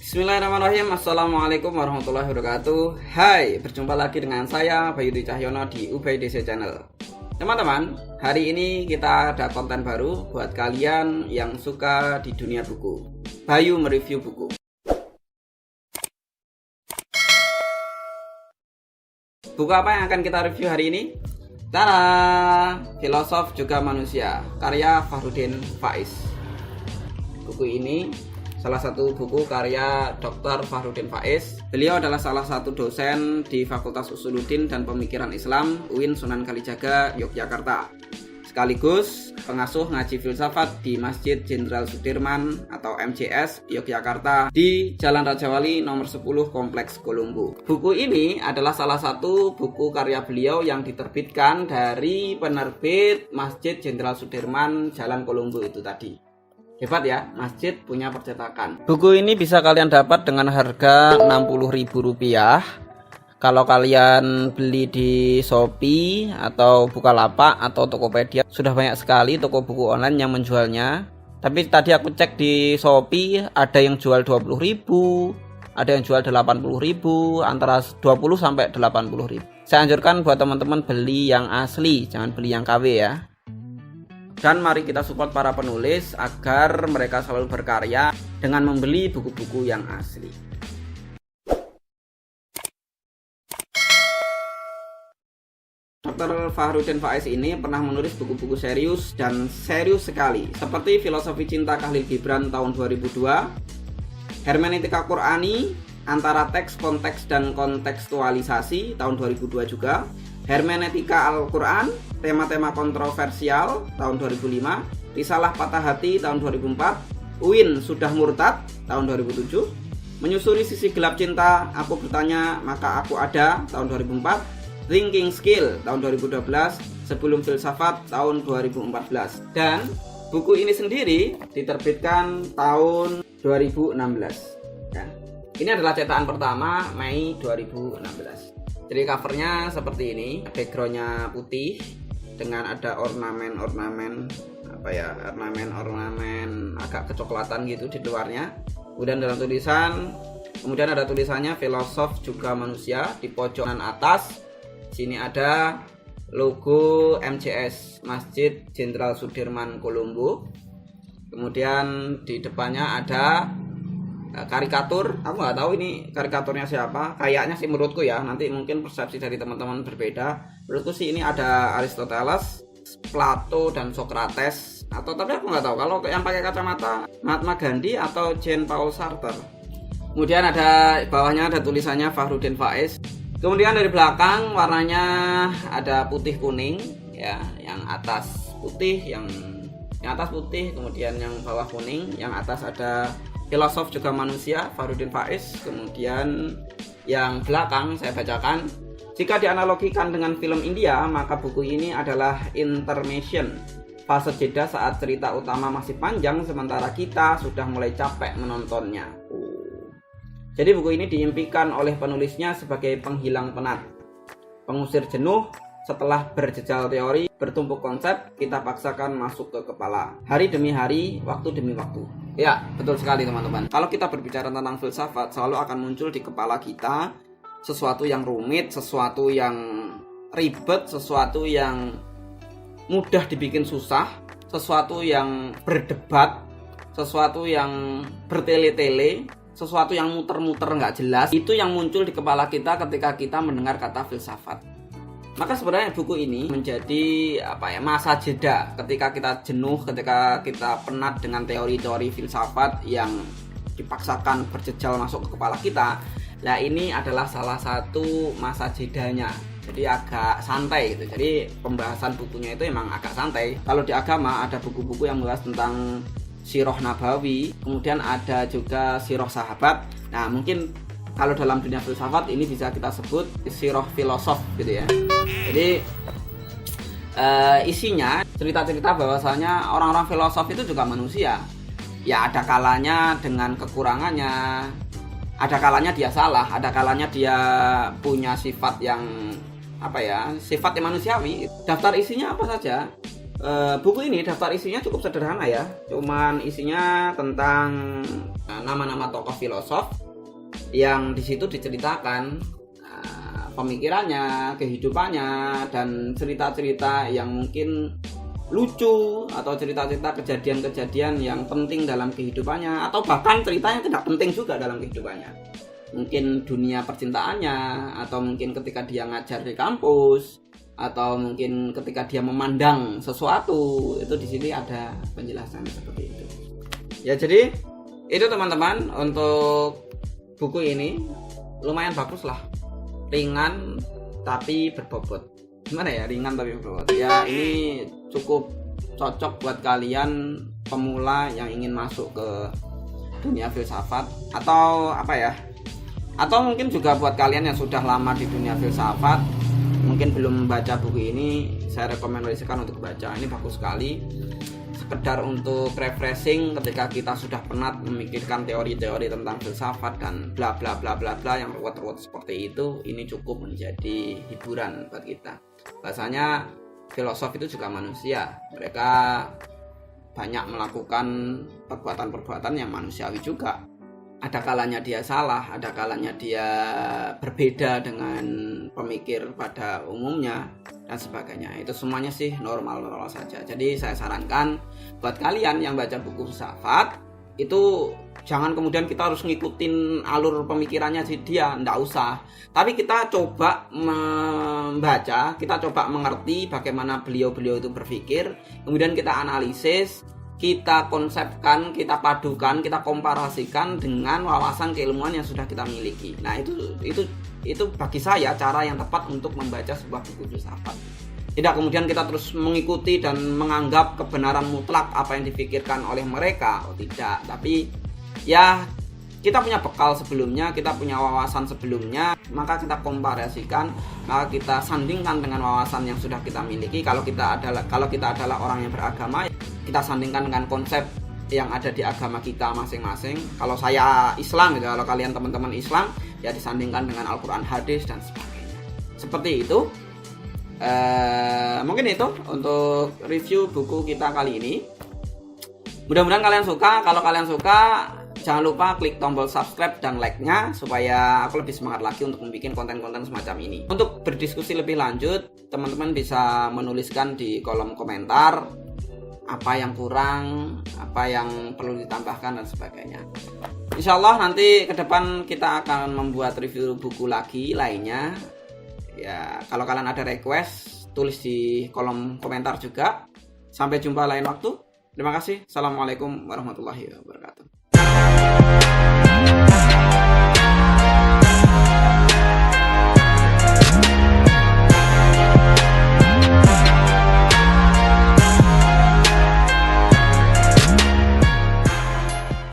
Bismillahirrahmanirrahim. Assalamualaikum warahmatullahi wabarakatuh. Hai, berjumpa lagi dengan saya Bayu Dwi Cahyono di UBDC Channel. Teman-teman, hari ini kita ada konten baru buat kalian yang suka di dunia buku. Bayu mereview buku. Buku apa yang akan kita review hari ini? Tada! Filosof Juga Manusia, karya Fahrudin Faiz. Buku ini salah satu buku karya Dr. Fahrudin Faiz. Beliau adalah salah satu dosen di Fakultas Usuluddin dan Pemikiran Islam UIN Sunan Kalijaga, Yogyakarta. Sekaligus pengasuh ngaji filsafat di Masjid Jenderal Sudirman atau MJS Yogyakarta di Jalan Raja Wali nomor 10 Kompleks Kolombo. Buku ini adalah salah satu buku karya beliau yang diterbitkan dari penerbit Masjid Jenderal Sudirman Jalan Kolombo itu tadi. Hebat ya, masjid punya percetakan. Buku ini bisa kalian dapat dengan harga Rp60.000. Kalau kalian beli di Shopee atau Bukalapak atau Tokopedia, sudah banyak sekali toko buku online yang menjualnya. Tapi tadi aku cek di Shopee, ada yang jual Rp20.000, ada yang jual Rp80.000, antara Rp20 sampai Rp80.000. Saya anjurkan buat teman-teman beli yang asli, jangan beli yang KW ya. Dan mari kita support para penulis agar mereka selalu berkarya dengan membeli buku-buku yang asli. Dr. Fahrudin Faiz ini pernah menulis buku-buku serius dan serius sekali, seperti Filosofi Cinta Khalil Gibran tahun 2002, Hermeneutika Qur'ani, Antara Teks, Konteks, dan Kontekstualisasi tahun 2002 juga, Hermeneutika Al-Quran, tema-tema kontroversial tahun 2005, Risalah Patah Hati tahun 2004, UIN Sudah Murtad tahun 2007, Menyusuri Sisi Gelap Cinta, Aku Bertanya Maka Aku Ada tahun 2004, Thinking Skill tahun 2012, Sebelum Filsafat tahun 2014. Dan buku ini sendiri diterbitkan tahun 2016 kan? Ini adalah cetakan pertama Mei 2016. Jadi covernya seperti ini, backgroundnya putih dengan ada ornamen-ornamen agak kecoklatan gitu di luarnya. Kemudian dalam tulisan, kemudian ada tulisannya Filosof Juga Manusia di pojokan atas. Sini ada logo MJS Masjid Jenderal Sudirman Kolombo. Kemudian di depannya ada karikatur. Aku nggak tahu ini karikaturnya siapa, kayaknya sih menurutku ya, nanti mungkin persepsi dari teman-teman berbeda. Menurutku sih ini ada Aristoteles, Plato, dan Socrates, atau tapi aku nggak tahu kalau yang pakai kacamata Mahatma Gandhi atau Jean Paul Sartre. Kemudian ada bawahnya ada tulisannya Fahrudin Faiz. Kemudian dari belakang warnanya ada putih kuning ya, yang atas putih, yang atas putih, kemudian yang bawah kuning, yang atas ada Filosof Juga Manusia Fahrudin Faiz. Kemudian yang belakang saya bacakan, jika dianalogikan dengan film India, maka buku ini adalah intermission, fase jeda saat cerita utama masih panjang sementara kita sudah mulai capek menontonnya. Jadi buku ini diimpikan oleh penulisnya sebagai penghilang penat, pengusir jenuh. Setelah berjejal teori, bertumpuk konsep, kita paksakan masuk ke kepala. Hari demi hari, waktu demi waktu. Ya, betul sekali teman-teman. Kalau kita berbicara tentang filsafat, selalu akan muncul di kepala kita sesuatu yang rumit, sesuatu yang ribet, sesuatu yang mudah dibikin susah, sesuatu yang berdebat, sesuatu yang bertele-tele, sesuatu yang muter-muter nggak jelas. Itu yang muncul di kepala kita ketika kita mendengar kata filsafat. Maka sebenarnya buku ini menjadi masa jeda ketika kita jenuh, ketika kita penat dengan teori-teori filsafat yang dipaksakan berjejal masuk ke kepala kita. Nah, ini adalah salah satu masa jedanya. Jadi agak santai gitu. Jadi pembahasan bukunya itu emang agak santai. Kalau di agama ada buku-buku yang membahas tentang Sirah Nabawi, kemudian ada juga Sirah Sahabat. Nah, mungkin kalau dalam dunia filsafat ini bisa kita sebut sirah filosof gitu ya. Jadi isinya cerita-cerita bahwasanya orang-orang filosof itu juga manusia. Ya ada kalanya dengan kekurangannya, ada kalanya dia salah, ada kalanya dia punya sifat yang sifat yang manusiawi. Daftar isinya apa saja? Buku ini daftar isinya cukup sederhana ya, cuman isinya tentang nama-nama tokoh filosof yang di situ diceritakan pemikirannya, kehidupannya, dan cerita-cerita yang mungkin lucu atau cerita-cerita kejadian-kejadian yang penting dalam kehidupannya, atau bahkan cerita yang tidak penting juga dalam kehidupannya. Mungkin dunia percintaannya, atau mungkin ketika dia ngajar di kampus, atau mungkin ketika dia memandang sesuatu, itu di sini ada penjelasan seperti itu. Ya, jadi itu teman-teman untuk buku ini lumayan bagus lah, ringan tapi berbobot. Gimana ya, ringan tapi berbobot? Ya, ini cukup cocok buat kalian pemula yang ingin masuk ke dunia filsafat, atau apa ya? Atau mungkin juga buat kalian yang sudah lama di dunia filsafat, mungkin belum membaca buku ini, saya rekomendasikan untuk baca. Ini bagus sekali, sekedar untuk refreshing ketika kita sudah penat memikirkan teori-teori tentang filsafat dan bla bla bla bla bla yang ruwet-ruwet seperti itu. Ini cukup menjadi hiburan buat kita. Bahasanya filosof itu juga manusia, mereka banyak melakukan perbuatan-perbuatan yang manusiawi juga. Ada kalanya dia salah, ada kalanya dia berbeda dengan pemikir pada umumnya, dan sebagainya. Itu semuanya sih normal-normal saja. Jadi saya sarankan buat kalian yang baca buku filsafat itu jangan kemudian kita harus ngikutin alur pemikirannya dia, enggak usah. Tapi kita coba membaca, kita coba mengerti bagaimana beliau-beliau itu berpikir, kemudian kita analisis, kita konsepkan, kita padukan, kita komparasikan dengan wawasan keilmuan yang sudah kita miliki. Nah, itu bagi saya cara yang tepat untuk membaca sebuah buku filsafat. Tidak kemudian kita terus mengikuti dan menganggap kebenaran mutlak apa yang dipikirkan oleh mereka. Oh, tidak, tapi ya kita punya bekal sebelumnya, kita punya wawasan sebelumnya, maka kita komparasikan, maka kita sandingkan dengan wawasan yang sudah kita miliki. Kalau kita adalah orang yang beragama, kita sandingkan dengan konsep yang ada di agama kita masing-masing. Kalau saya Islam, gitu, kalau kalian teman-teman Islam, ya disandingkan dengan Al-Quran, hadis, dan sebagainya. Seperti itu. Mungkin itu untuk review buku kita kali ini. Mudah-mudahan kalian suka. Kalau kalian suka, jangan lupa klik tombol subscribe dan like-nya supaya aku lebih semangat lagi untuk membuat konten-konten semacam ini. Untuk berdiskusi lebih lanjut, teman-teman bisa menuliskan di kolom komentar apa yang kurang, apa yang perlu ditambahkan, dan sebagainya. Insya Allah nanti ke depan kita akan membuat review buku lagi lainnya. Ya, kalau kalian ada request, tulis di kolom komentar juga. Sampai jumpa lain waktu. Terima kasih. Assalamualaikum warahmatullahi wabarakatuh.